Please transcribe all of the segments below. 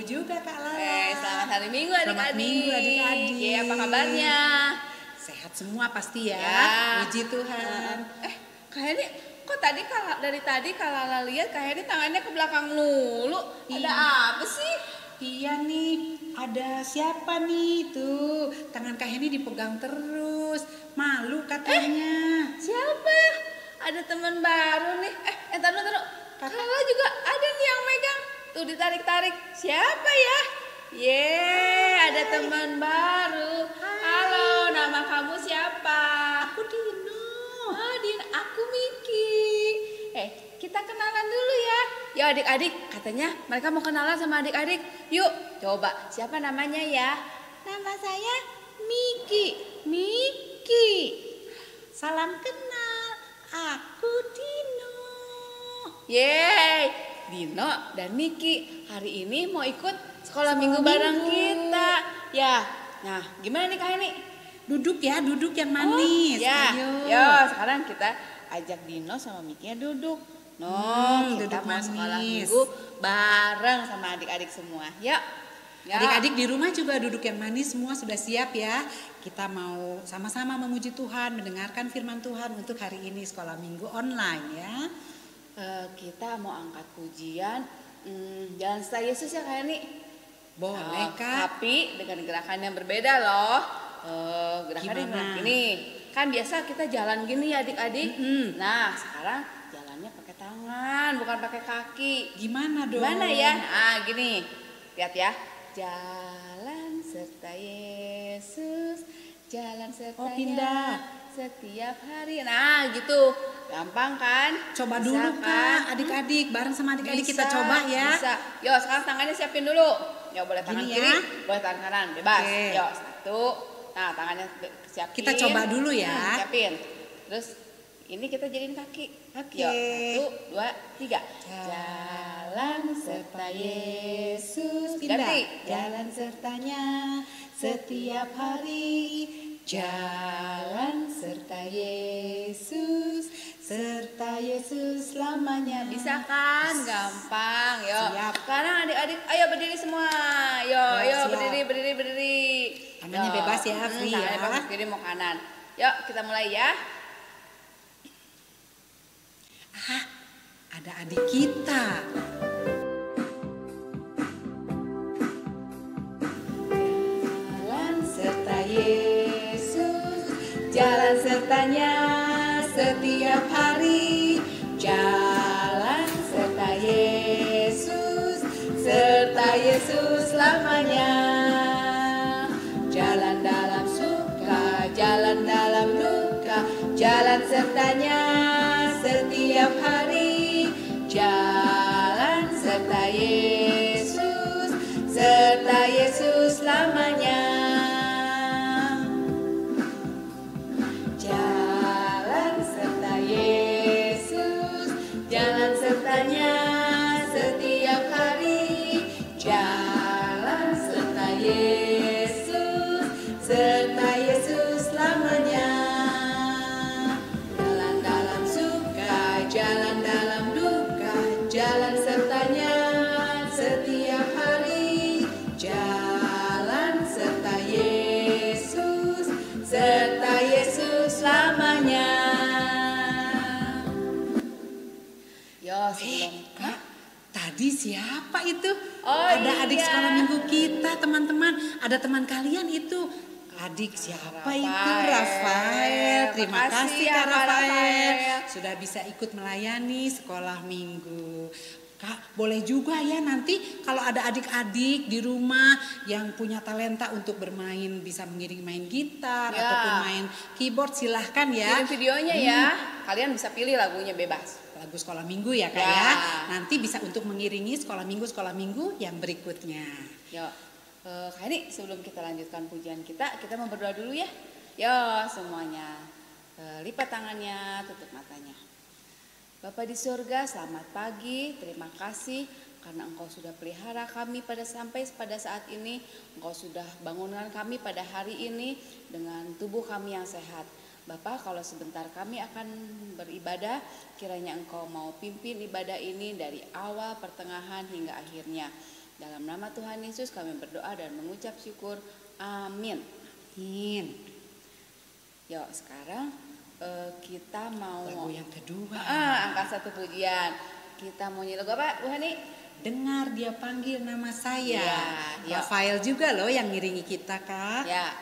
juga Kak Lala. Selamat hari Minggu adik-adik. Selamat Minggu adik-adik. Apa kabarnya? Sehat semua pasti ya. Puji Tuhan. Kak Heni, kok dari tadi Kak Lala lihat Kak Heni tangannya ke belakang mulu. Ada apa sih? Iya nih, ada siapa nih tuh? Tangan Kak Heni dipegang terus. Malu katanya. Siapa? Ada teman baru nih. Taruh. Kak Lala juga ada nih yang megang. Tuh ditarik-tarik. Siapa ya? Ada teman baru. Halo, nama kamu siapa? Aku Dino. Oh, Din, aku Miki. Kita kenalan dulu ya. Ya adik-adik, katanya mereka mau kenalan sama adik-adik. Yuk, coba. Siapa namanya ya? Nama saya Miki. Miki. Salam kenal. Aku Dino. Yeay, Dino dan Miki hari ini mau ikut sekolah minggu bareng kita. Ya, nah gimana nih Kak Heni? Duduk ya, duduk yang manis. Ya, Ayo. Sekarang kita ajak Dino sama Miki duduk. Kita duduk mau sekolah manis. minggu bareng sama adik-adik semua. Yuk. Adik-adik di rumah juga duduk yang manis, semua sudah siap ya. Kita mau sama-sama memuji Tuhan, mendengarkan firman Tuhan untuk hari ini sekolah minggu online ya. Kita mau angkat pujian Jalan Setia Yesus ya Kak Heni. Boleh Kak. Tapi dengan gerakan yang berbeda loh. Gerakan yang gini. Kan biasa kita jalan gini ya adik-adik. Nah sekarang jalannya pakai tangan, bukan pakai kaki. Gimana dong? Gimana ya? Gini. Lihat ya. Jalan serta Yesus, jalan sertanya pindah setiap hari. Nah gitu, gampang kan? Coba dulu Kak, adik-adik, bareng sama adik-adik kita coba ya. Bisa. Yo sekarang tangannya siapin dulu. Yo boleh tangan Gini kiri, ya. boleh tangan kanan, bebas. Oke. Yo satu. Nah tangannya siapin. Kita coba dulu ya. Siapin. Terus ini kita jadiin kaki. Oke. Yo 1, 2, 3. Jalan serta Yesus. Pindah. Jalan sertanya setiap hari. Jalan serta Yesus, serta Yesus selamanya. Bisa kan? Gampang. Yo. Siap. Sekarang adik-adik, ayo berdiri semua. Yo, berdiri. Tangannya bebas ya, free ya. Tangannya bebas, kiri mau kanan. Yuk, kita mulai ya. Ada adik kita. Jalan serta Yesus, jalan sertanya setiap hari. Jalan serta Yesus, serta Yesus selamanya. Jalan dalam suka, jalan dalam duka, jalan sertanya setiap hari. Jalan serta Yesus, serta Yesus selamanya. Jalan serta Yesus, jalan sertanya setiap hari. Jalan serta Yesus, serta Yesus selamanya. Jalan dalam suka, jalan dalam duka, jalan sertanya setiap hari. Jalan serta Yesus, serta Yesus selamanya. Yo, Kak, tadi siapa itu? Oh, ada adik iya. sekolah minggu kita, teman-teman. Ada teman kalian itu. Adik siapa itu? Rafael. Terima kasih Kak Rafael. Sudah bisa ikut melayani sekolah minggu. Kak, boleh juga ya nanti kalau ada adik-adik di rumah yang punya talenta untuk bermain, bisa mengiring main gitar ataupun main keyboard, silahkan ya. Kirim videonya ya. Kalian bisa pilih lagunya bebas. Lagu sekolah minggu ya Kak ya. Nanti bisa untuk mengiringi sekolah minggu yang berikutnya. Yo, Kak Heni, sebelum kita lanjutkan pujian kita mau berdoa dulu ya. Yo, semuanya lipat tangannya, tutup matanya. Bapa di surga, selamat pagi. Terima kasih karena Engkau sudah pelihara kami sampai pada saat ini. Engkau sudah bangunkan kami pada hari ini dengan tubuh kami yang sehat. Bapak, kalau sebentar kami akan beribadah, kiranya Engkau mau pimpin ibadah ini dari awal, pertengahan hingga akhirnya. Dalam nama Tuhan Yesus kami berdoa dan mengucap syukur. Amin. Amin. Yuk sekarang kita mau Lagu yang kedua. Angkat 1 pujian. Kita mau nyanyi lagu apa, Bu Hani? Dengar dia panggil nama saya. Ya, Rafael juga loh yang ngiringi kita, Kak. Ya.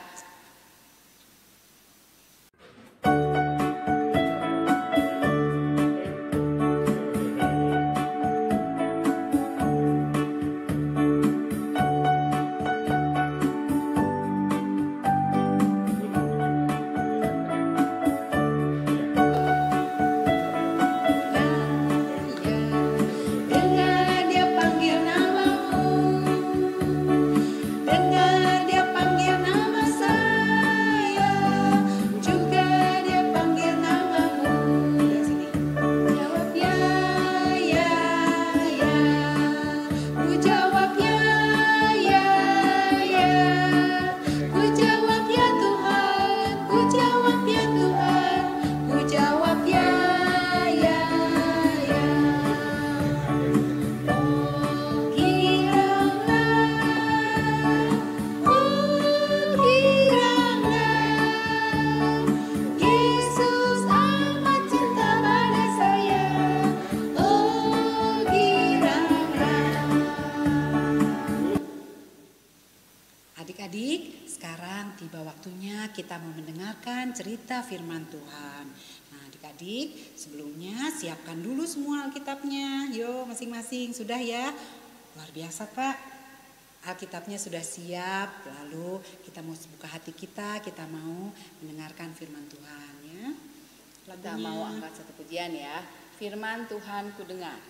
Adik-adik, sekarang tiba waktunya kita mau mendengarkan cerita firman Tuhan. Nah, adik-adik, sebelumnya siapkan dulu semua Alkitabnya. Yo, masing-masing sudah ya. Luar biasa, Kak. Alkitabnya sudah siap. Lalu kita mau buka hati kita mau mendengarkan firman Tuhan ya. Kita mau angkat 1 pujian ya. Firman Tuhan ku dengar.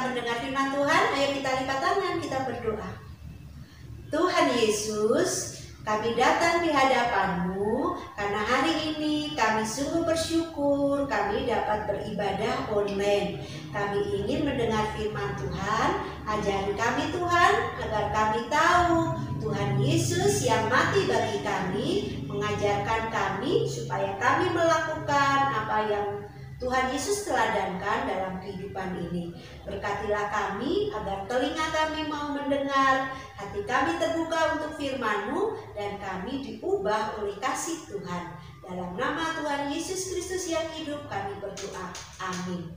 Mendengar firman Tuhan, ayo kita lipat tangan, kita berdoa. Tuhan Yesus, kami datang di hadapan-Mu karena hari ini kami sungguh bersyukur kami dapat beribadah online. Kami ingin mendengar firman Tuhan, ajari kami Tuhan agar kami tahu Tuhan Yesus yang mati bagi kami, mengajarkan kami supaya kami melakukan apa yang Tuhan Yesus teladankan dalam kehidupan ini. Berkatilah kami agar telinga kami mau mendengar, hati kami terbuka untuk firman-Mu, dan kami diubah oleh kasih Tuhan. Dalam nama Tuhan Yesus Kristus yang hidup kami berdoa. Amin.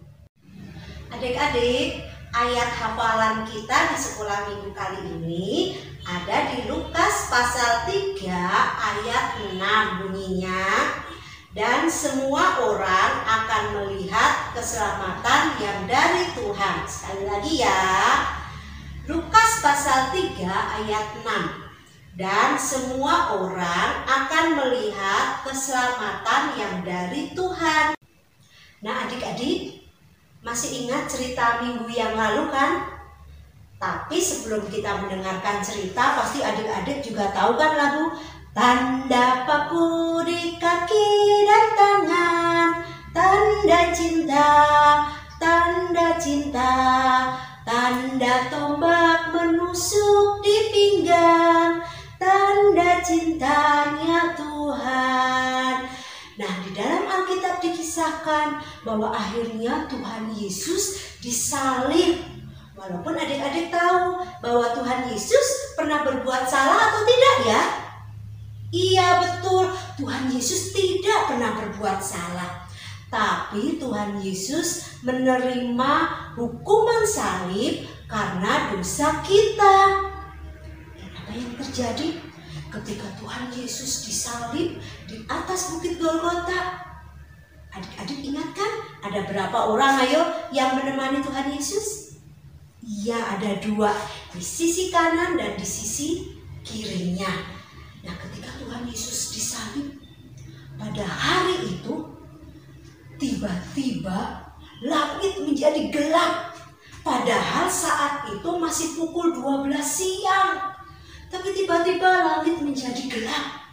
Adik-adik, ayat hafalan kita di sekolah minggu kali ini ada di Lukas pasal 3 ayat 6 bunyinya. Dan semua orang akan melihat keselamatan yang dari Tuhan. Sekali lagi ya, Lukas pasal 3 ayat 6. Dan semua orang akan melihat keselamatan yang dari Tuhan. Nah adik-adik, masih ingat cerita minggu yang lalu kan? Tapi sebelum kita mendengarkan cerita, pasti adik-adik juga tahu kan lagu tanda paku di kaki dan tangan, tanda cinta, tanda cinta, tanda tombak menusuk di pinggang, tanda cinta. mengisahkan bahwa akhirnya Tuhan Yesus disalib. Walaupun adik-adik tahu bahwa Tuhan Yesus pernah berbuat salah atau tidak ya? Iya betul, Tuhan Yesus tidak pernah berbuat salah. Tapi Tuhan Yesus menerima hukuman salib karena dosa kita. Dan apa yang terjadi ketika Tuhan Yesus disalib di atas bukit Golgota? Adik-adik ingat kan? Ada berapa orang yang menemani Tuhan Yesus? Iya, ada 2, di sisi kanan dan di sisi kirinya. Nah, ketika Tuhan Yesus disalib pada hari itu, tiba-tiba langit menjadi gelap. Padahal saat itu masih pukul 12 siang. Tapi tiba-tiba langit menjadi gelap.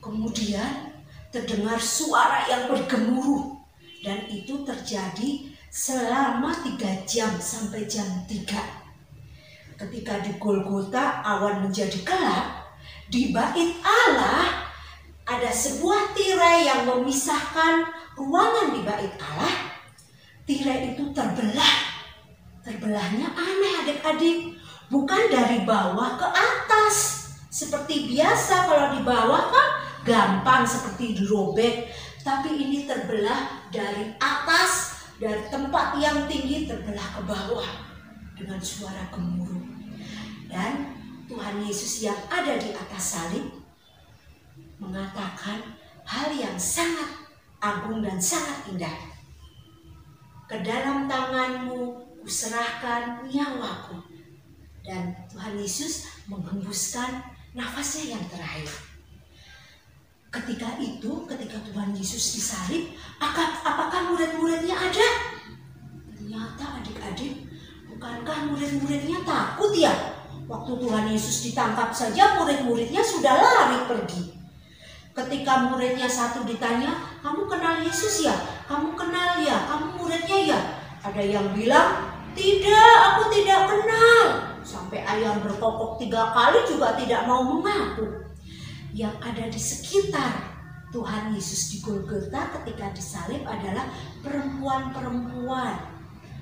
Kemudian terdengar suara yang bergemuruh. Dan itu terjadi selama 3 jam sampai jam 3. Ketika di Golgota awan menjadi gelap, di bait Allah ada sebuah tirai yang memisahkan ruangan di bait Allah. Tirai itu terbelah. Terbelahnya aneh adik-adik. Bukan dari bawah ke atas. Seperti biasa kalau di bawah kan gampang seperti dirobek. Tapi ini terbelah dari atas, dari tempat yang tinggi terbelah ke bawah. Dengan suara gemuruh. Dan Tuhan Yesus yang ada di atas salib mengatakan hal yang sangat agung dan sangat indah. Ke dalam tanganmu kuserahkan nyawaku. Dan Tuhan Yesus menghembuskan nafasnya yang terakhir. Ketika Tuhan Yesus disalib, apakah murid-muridnya ada? Ternyata adik-adik, bukankah murid-muridnya takut ya? Waktu Tuhan Yesus ditangkap saja murid-muridnya sudah lari pergi. Ketika muridnya satu ditanya, kamu kenal Yesus ya? Kamu kenal ya? Kamu muridnya ya? Ada yang bilang, tidak, aku tidak kenal. Sampai ayam berkokok 3 kali juga tidak mau mengaku. Yang ada di sekitar Tuhan Yesus di Golgota ketika disalib adalah perempuan-perempuan,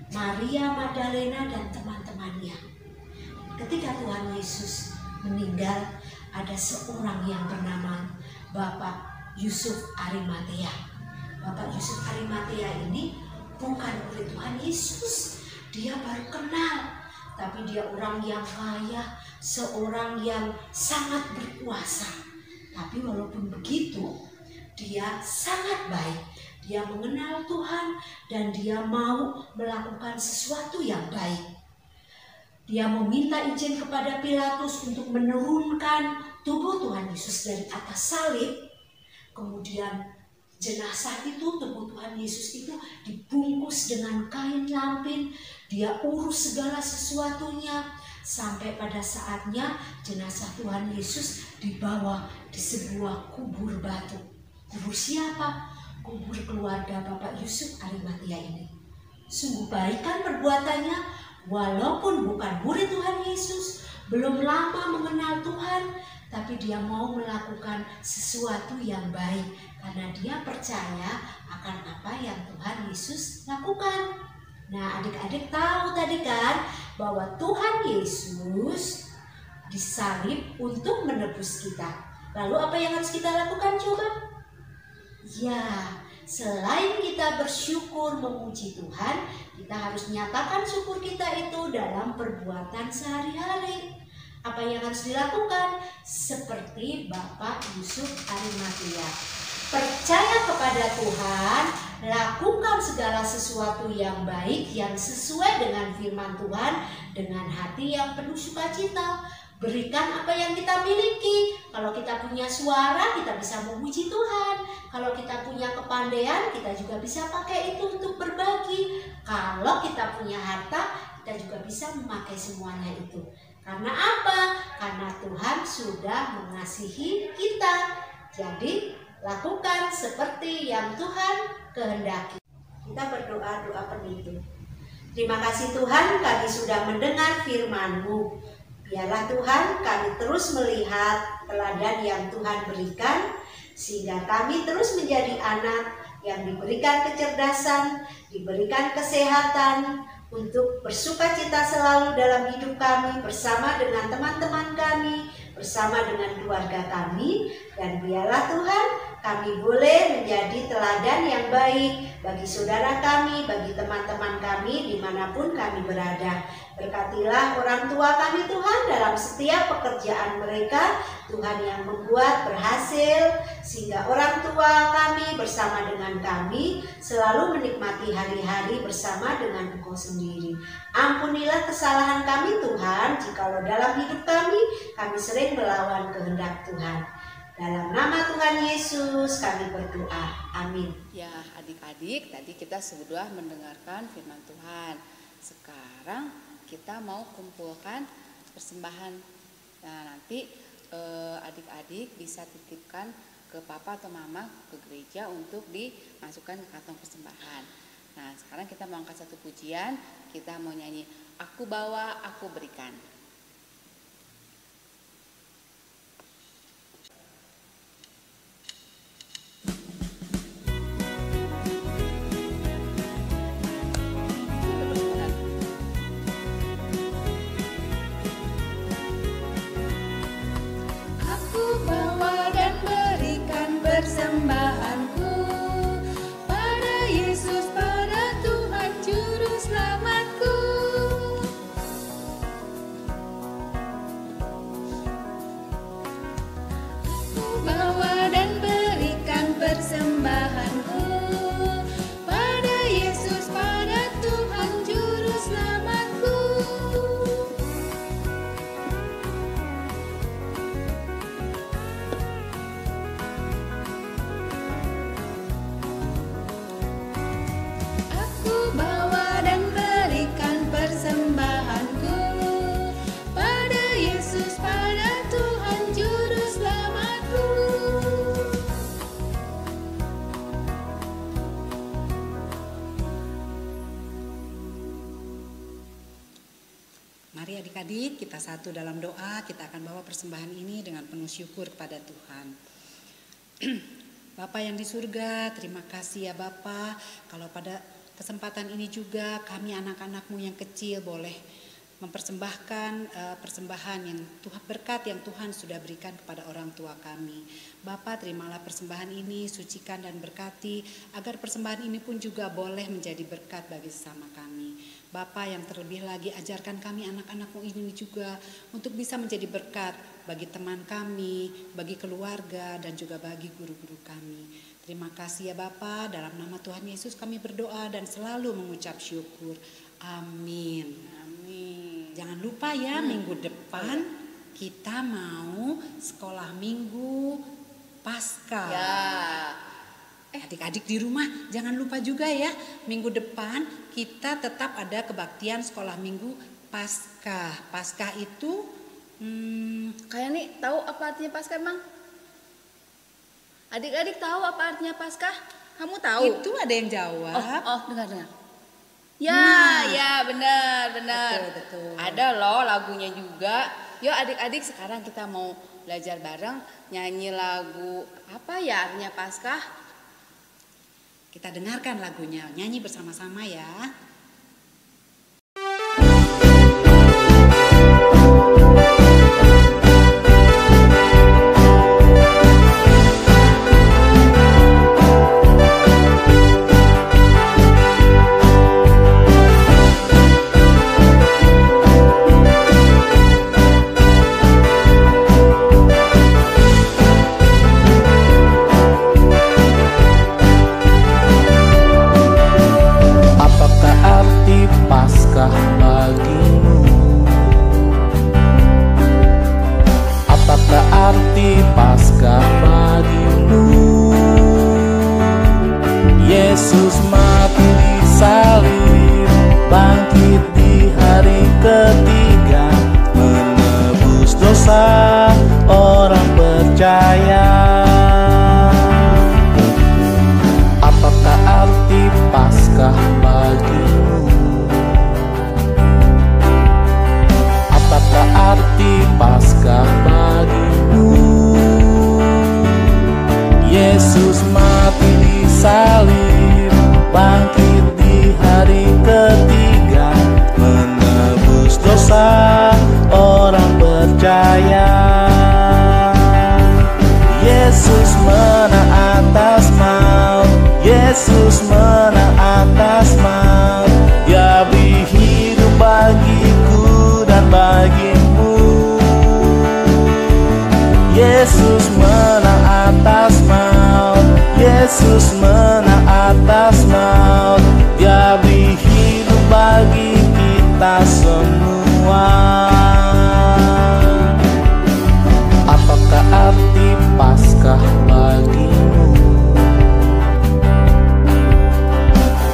Maria Magdalena dan teman-temannya. Ketika Tuhan Yesus meninggal, ada seorang yang bernama Bapak Yusuf Arimatea. Bapak Yusuf Arimatea ini bukan murid Tuhan Yesus. Dia baru kenal, tapi dia orang yang kaya, seorang yang sangat berkuasa. Tapi walaupun begitu, dia sangat baik. Dia mengenal Tuhan dan dia mau melakukan sesuatu yang baik. Dia meminta izin kepada Pilatus untuk menurunkan tubuh Tuhan Yesus dari atas salib. Kemudian jenazah itu, tubuh Tuhan Yesus itu dibungkus dengan kain lampin. Dia urus segala sesuatunya. Sampai pada saatnya jenazah Tuhan Yesus dibawa di sebuah kubur batu. Kubur siapa? Kubur keluarga Bapak Yusuf Arimatea ini. Sungguh baik kan perbuatannya? Walaupun bukan murid Tuhan Yesus, belum lama mengenal Tuhan, tapi dia mau melakukan sesuatu yang baik karena dia percaya akan apa yang Tuhan Yesus lakukan. Nah, adik-adik tahu tadi kan bahwa Tuhan Yesus disalib untuk menebus kita. Lalu apa yang harus kita lakukan coba? Ya, selain kita bersyukur memuji Tuhan, kita harus nyatakan syukur kita itu dalam perbuatan sehari-hari. Apa yang harus dilakukan? Seperti Bapak Yusuf Arimatea. Percaya kepada Tuhan, lakukan segala sesuatu yang baik, yang sesuai dengan firman Tuhan, dengan hati yang penuh sukacita. Berikan apa yang kita miliki. Kalau kita punya suara, kita bisa memuji Tuhan. Kalau kita punya kepandaian, kita juga bisa pakai itu untuk berbagi. Kalau kita punya harta, kita juga bisa memakai semuanya itu. Karena apa? Karena Tuhan sudah mengasihi kita. Jadi, lakukan seperti yang Tuhan kehendaki. Kita berdoa doa penutup. Terima kasih Tuhan, kami sudah mendengar firman-Mu. Biarlah Tuhan kami terus melihat teladan yang Tuhan berikan, sehingga kami terus menjadi anak yang diberikan kecerdasan, diberikan kesehatan, untuk bersukacita selalu dalam hidup kami bersama dengan teman-teman kami, bersama dengan keluarga kami, dan biarlah Tuhan kami boleh menjadi teladan yang baik bagi saudara kami, bagi teman-teman kami dimanapun kami berada. Berkatilah orang tua kami Tuhan dalam setiap pekerjaan mereka, Tuhan yang membuat berhasil, sehingga orang tua kami bersama dengan kami selalu menikmati hari-hari bersama dengan Engkau sendiri. Ampunilah kesalahan kami Tuhan, jikalau dalam hidup kami sering melawan kehendak Tuhan. Dalam nama Tuhan Yesus kami berdoa. Amin. Ya adik-adik, tadi kita sudah mendengarkan firman Tuhan. Sekarang kita mau kumpulkan persembahan. Nah nanti adik-adik bisa titipkan ke papa atau mama ke gereja untuk dimasukkan ke kantong persembahan. Nah sekarang kita mau angkat satu pujian. Kita mau nyanyi Aku Bawa, Aku Berikan. Persembahanku pada Yesus, pada Tuhan Juru Selamatku. Aku bawa dan berikan persembahanku pada Yesus, pada Tuhan Juru Selamatku. Mari adik-adik kita satu dalam doa, kita akan bawa persembahan ini dengan penuh syukur kepada Tuhan. Bapa yang di surga, terima kasih ya Bapa, kalau pada kesempatan ini juga kami anak-anak-Mu yang kecil boleh mempersembahkan persembahan yang Tuhan, berkat yang Tuhan sudah berikan kepada orang tua kami. Bapa, terimalah persembahan ini, sucikan dan berkati, agar persembahan ini pun juga boleh menjadi berkat bagi sesama kami. Bapa, yang terlebih lagi ajarkan kami anak-anak-Mu ini juga untuk bisa menjadi berkat bagi teman kami, bagi keluarga, dan juga bagi guru-guru kami. Terima kasih ya Bapa, dalam nama Tuhan Yesus kami berdoa dan selalu mengucap syukur. Amin. Amin. Jangan lupa ya, minggu depan kita mau sekolah minggu Paskah. Ya. Adik-adik di rumah jangan lupa juga ya, minggu depan kita tetap ada kebaktian sekolah minggu Paskah. Paskah itu Kayak nih tahu apa artinya Paskah Bang? Adik-adik tahu apa artinya Paskah? Kamu tahu? itu ada yang jawab. Oh, dengar. Ya, benar. Betul. Ada loh lagunya juga. Yuk adik-adik sekarang kita mau belajar bareng nyanyi lagu apa ya artinya Paskah? Kita dengarkan lagunya, nyanyi bersama-sama ya. Yesus mati di salib, bangkit di hari ketiga, menebus dosa orang percaya. Yesus menang atas maut, Yesus menang atas maut. Dia beri hidup bagiku dan bagimu. Yesus menang atas maut, Yesus menang atas maut. Dia beri hidup bagi kita semua. Apakah arti Paskah bagimu?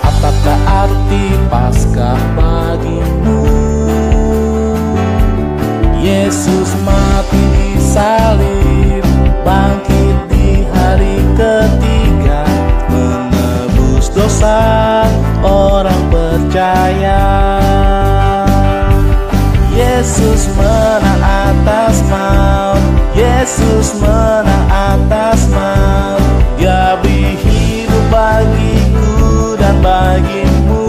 Apakah arti Paskah bagimu? Yesus mati di salib, bangkit di hari ketiga, menebus dosa orang percaya. Yesus menang atas maut, Yesus menang atas maut. Dia beri hidup bagiku dan bagimu.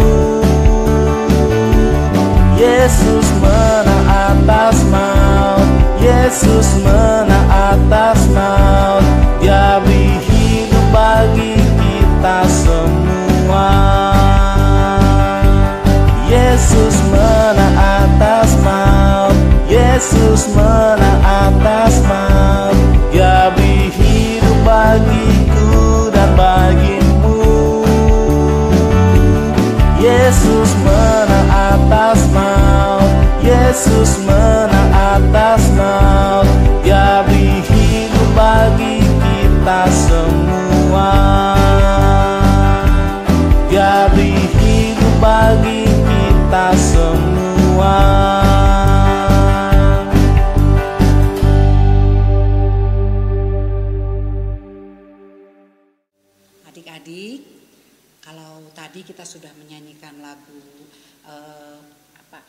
Yesus menang atas maut, Yesus menang atas maut. Dia beri hidup bagi kita semua. Yesus menang atas maut, Yesus menang atas maut. Dia beri hidup bagiku dan bagimu. Yesus menang atas maut, Yesus menang atas maut. Dia beri hidup bagi kita semua. Dia beri hidup bagi kita semua. Adik-adik, kalau tadi kita sudah menyanyikan lagu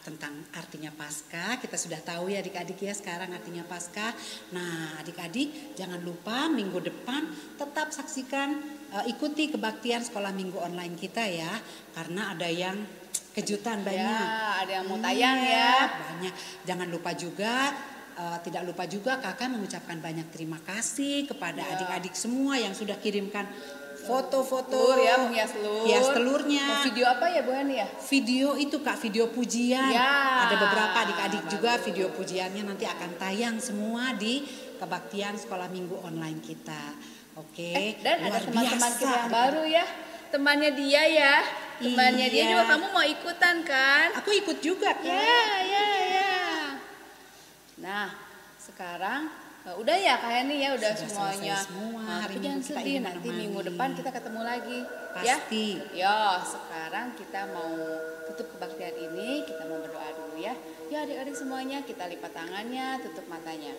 tentang artinya Paskah, kita sudah tahu ya adik-adik ya sekarang artinya Paskah. Nah adik-adik jangan lupa minggu depan tetap saksikan, ikuti kebaktian sekolah minggu online kita ya, karena ada yang kejutan banyak. Ya, ada yang mau tayang ya. Banyak. Jangan lupa juga, tidak lupa juga kakak mengucapkan banyak terima kasih kepada adik-adik semua yang sudah kirimkan foto-foto ya, menghias telur. Hias telurnya. Video apa ya Bu Hani ya? Video itu Kak, video pujian. Ya, ada beberapa adik-adik juga video pujiannya nanti akan tayang semua di kebaktian sekolah minggu online kita. Oke. Dan ada teman-teman kita yang baru ya. Temannya dia ya. Temannya dia juga kamu mau ikutan kan? Aku ikut juga Kak. Ya. Nah, sekarang udah ya Kak Hani ya, udah semuanya. Semua. Tapi jangan sedih, nanti minggu depan kita ketemu lagi. Pasti. Ya, sekarang kita mau tutup kebaktian ini, kita mau berdoa dulu ya. Ya adik-adik semuanya, kita lipat tangannya, tutup matanya.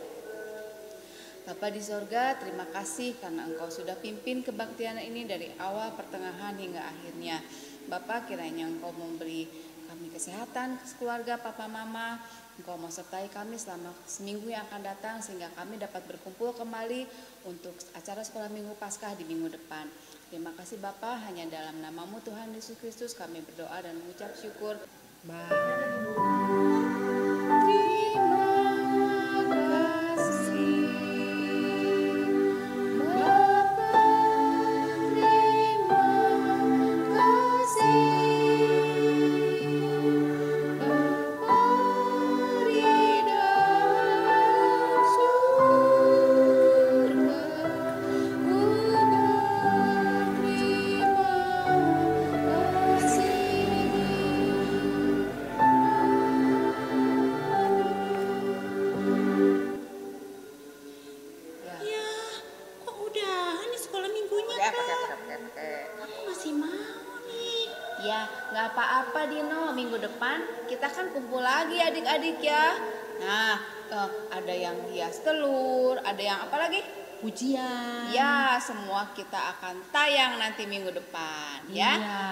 Bapa di sorga, terima kasih karena Engkau sudah pimpin kebaktian ini dari awal, pertengahan hingga akhirnya. Bapa, kiranya Engkau memberi kami kesehatan, keluarga, papa, mama. Engkau mau sertai kami selama seminggu yang akan datang sehingga kami dapat berkumpul kembali untuk acara sekolah minggu Paskah di minggu depan. Terima kasih Bapa, hanya dalam namamu Tuhan Yesus Kristus kami berdoa dan mengucap syukur. Apa-apa Dino, minggu depan kita kan kumpul lagi adik-adik ya. Nah, ada yang hias telur, ada yang apa lagi? Pujian. Ya, semua kita akan tayang nanti minggu depan ya. Iya.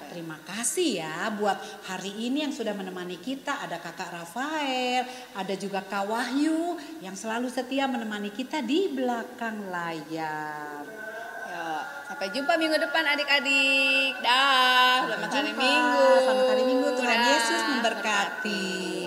Terima kasih ya buat hari ini yang sudah menemani kita. Ada Kakak Rafael, ada juga Kak Wahyu yang selalu setia menemani kita di belakang layar. Ya, Sampai jumpa minggu depan adik-adik. Dah, selamat hari Jumpa. Minggu. Selamat hari Minggu. Tuhan Dah. Yesus memberkati.